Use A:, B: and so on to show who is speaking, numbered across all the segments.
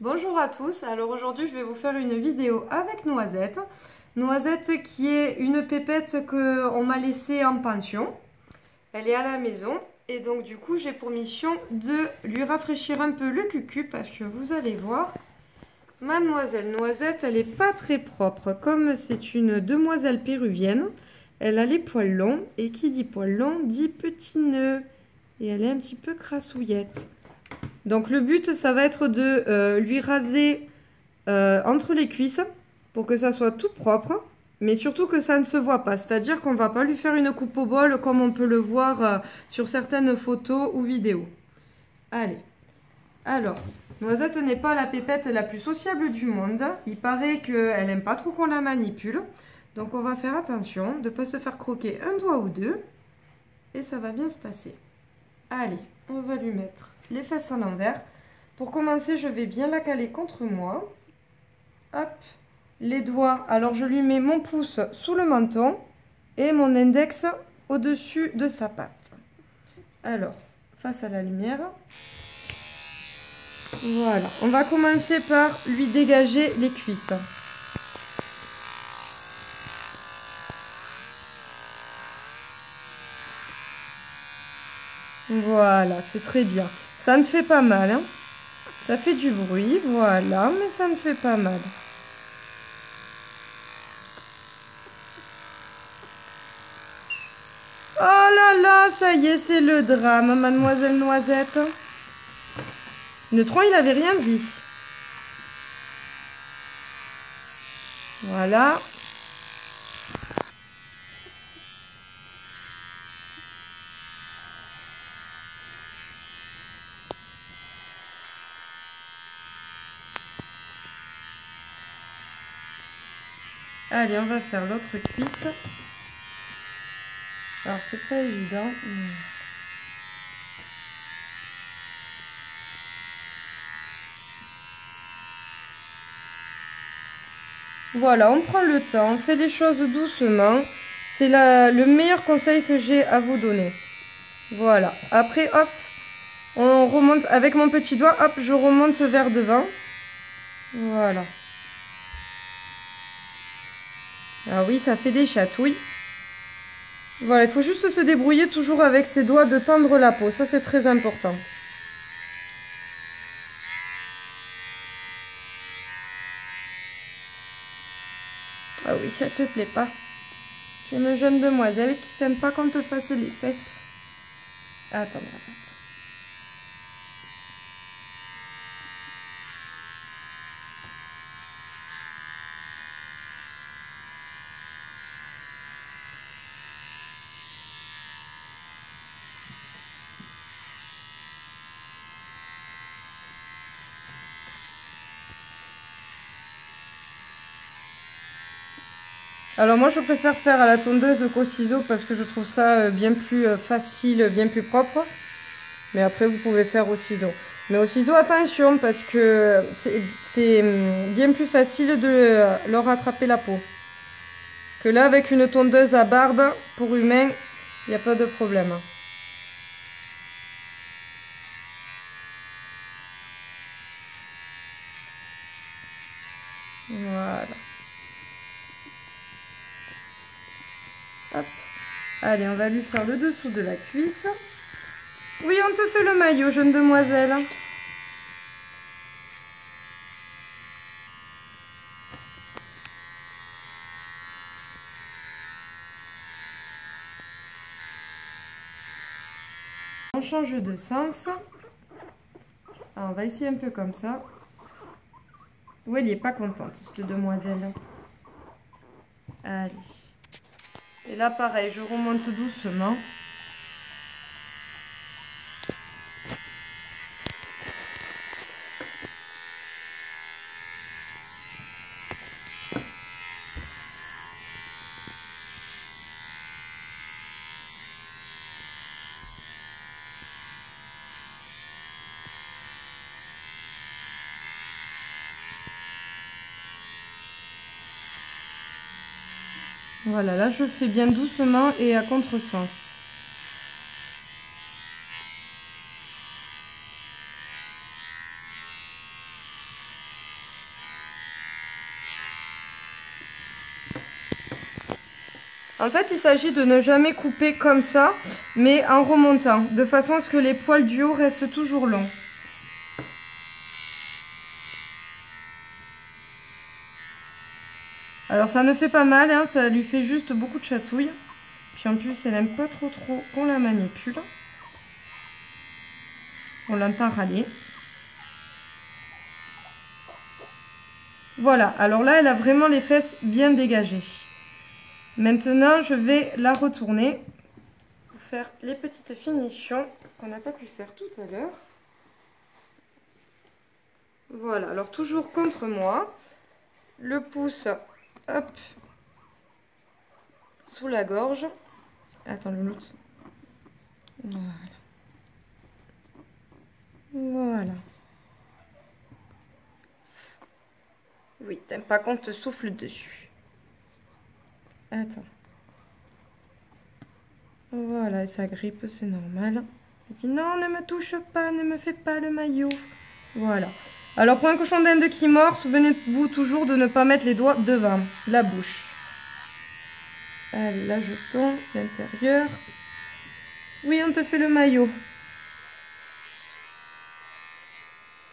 A: Bonjour à tous, alors aujourd'hui je vais vous faire une vidéo avec Noisette. Noisette qui est une pépette qu'on m'a laissée en pension. Elle est à la maison et donc du coup j'ai pour mission de lui rafraîchir un peu le cucu parce que vous allez voir, mademoiselle Noisette elle est pas très propre. Comme c'est une demoiselle péruvienne, elle a les poils longs et qui dit poils longs dit petit nœud et elle est un petit peu crassouillette. Donc le but, ça va être de lui raser entre les cuisses pour que ça soit tout propre, mais surtout que ça ne se voit pas. C'est-à-dire qu'on ne va pas lui faire une coupe au bol comme on peut le voir sur certaines photos ou vidéos. Allez, alors, Noisette n'est pas la pépette la plus sociable du monde. Il paraît qu'elle n'aime pas trop qu'on la manipule. Donc on va faire attention de ne pas se faire croquer un doigt ou deux. Et ça va bien se passer. Allez, on va lui mettre les fesses à l'envers. Pour commencer, je vais bien la caler contre moi. Hop, les doigts. Alors, je lui mets mon pouce sous le menton et mon index au-dessus de sa patte. Alors, face à la lumière. Voilà, on va commencer par lui dégager les cuisses. Voilà, c'est très bien. Ça ne fait pas mal, hein. Ça fait du bruit, voilà, mais ça ne fait pas mal. Oh là là, ça y est, c'est le drame, mademoiselle Noisette. Neutron, il avait rien dit. Voilà. Allez, on va faire l'autre cuisse. Alors, c'est pas évident. Voilà, on prend le temps, on fait les choses doucement. C'est le meilleur conseil que j'ai à vous donner. Voilà. Après, hop, on remonte avec mon petit doigt. Hop, je remonte vers devant. Voilà. Ah oui, ça fait des chatouilles. Voilà, il faut juste se débrouiller toujours avec ses doigts de tendre la peau. Ça, c'est très important. Ah oui, ça te plaît pas. Tu es une jeune demoiselle qui t'aime pas qu'on te fasse les fesses. Attends, Noisette. Alors moi je préfère faire à la tondeuse qu'au ciseau parce que je trouve ça bien plus facile, bien plus propre. Mais après vous pouvez faire au ciseau. Mais au ciseau attention parce que c'est bien plus facile de leur rattraper la peau. Que là avec une tondeuse à barbe pour humain, il n'y a pas de problème. Voilà. Hop. Allez, on va lui faire le dessous de la cuisse. Oui, on te fait le maillot, jeune demoiselle. On change de sens. Alors, on va essayer un peu comme ça. Oui, elle n'est pas contente, cette demoiselle. Allez. Et là, pareil, je remonte doucement. Voilà, là je fais bien doucement et à contresens. En fait, il s'agit de ne jamais couper comme ça, mais en remontant, de façon à ce que les poils du haut restent toujours longs. Alors ça ne fait pas mal, hein, ça lui fait juste beaucoup de chatouilles. Puis en plus, elle n'aime pas trop qu'on la manipule. On l'entend râler. Voilà, alors là, elle a vraiment les fesses bien dégagées. Maintenant, je vais la retourner pour faire les petites finitions qu'on n'a pas pu faire tout à l'heure. Voilà, alors toujours contre moi. Le pouce, hop, sous la gorge. Attends, le l'autre. Voilà. Voilà. Oui, t'aimes pas qu'on te souffle dessus. Attends. Voilà, ça grippe, c'est normal. Il dit non, ne me touche pas, ne me fais pas le maillot. Voilà. Alors pour un cochon d'Inde qui mord, souvenez-vous toujours de ne pas mettre les doigts devant la bouche. Allez, là je tombe, l'intérieur. Oui, on te fait le maillot.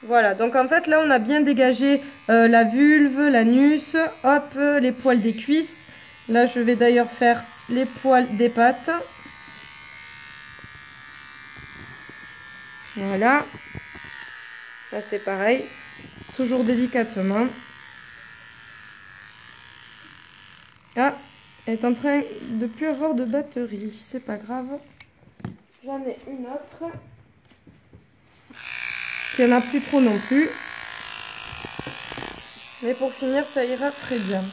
A: Voilà, donc en fait là on a bien dégagé la vulve, l'anus, hop, les poils des cuisses. Là je vais d'ailleurs faire les poils des pattes. Voilà. Là c'est pareil, toujours délicatement. Ah, elle est en train de plus avoir de batterie, c'est pas grave. J'en ai une autre. Il n'y en a plus trop non plus. Mais pour finir, ça ira très bien.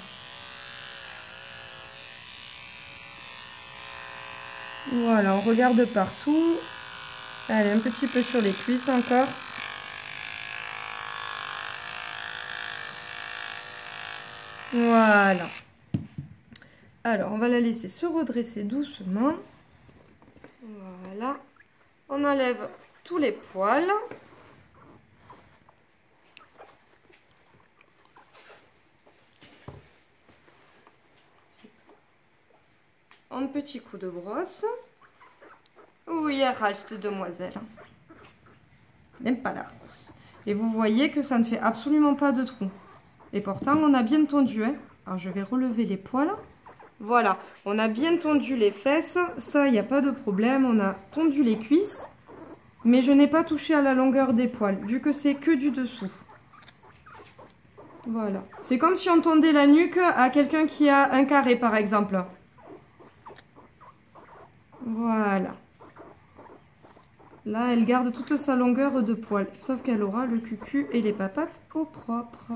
A: Voilà, on regarde partout. Allez, un petit peu sur les cuisses encore. Voilà. Alors, on va la laisser se redresser doucement. Voilà. On enlève tous les poils. Un petit coup de brosse. Oui, elle râle cette demoiselle. Elle n'aime pas la brosse. Et vous voyez que ça ne fait absolument pas de trou. Et pourtant, on a bien tondu. Hein. Alors, je vais relever les poils. Voilà, on a bien tondu les fesses. Ça, il n'y a pas de problème. On a tondu les cuisses. Mais je n'ai pas touché à la longueur des poils, vu que c'est que du dessous. Voilà. C'est comme si on tondait la nuque à quelqu'un qui a un carré, par exemple. Voilà. Là, elle garde toute sa longueur de poil, sauf qu'elle aura le cucu et les papates au propre.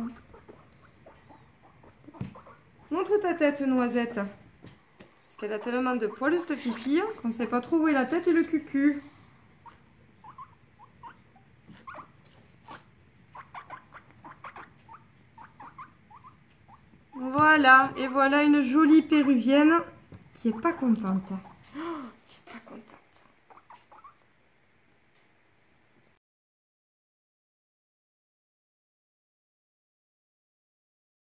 A: Montre ta tête, Noisette. Parce qu'elle a tellement de poils, cette fifi, qu'on ne sait pas trop où est la tête et le cucu. Voilà, et voilà une jolie péruvienne qui est pas contente.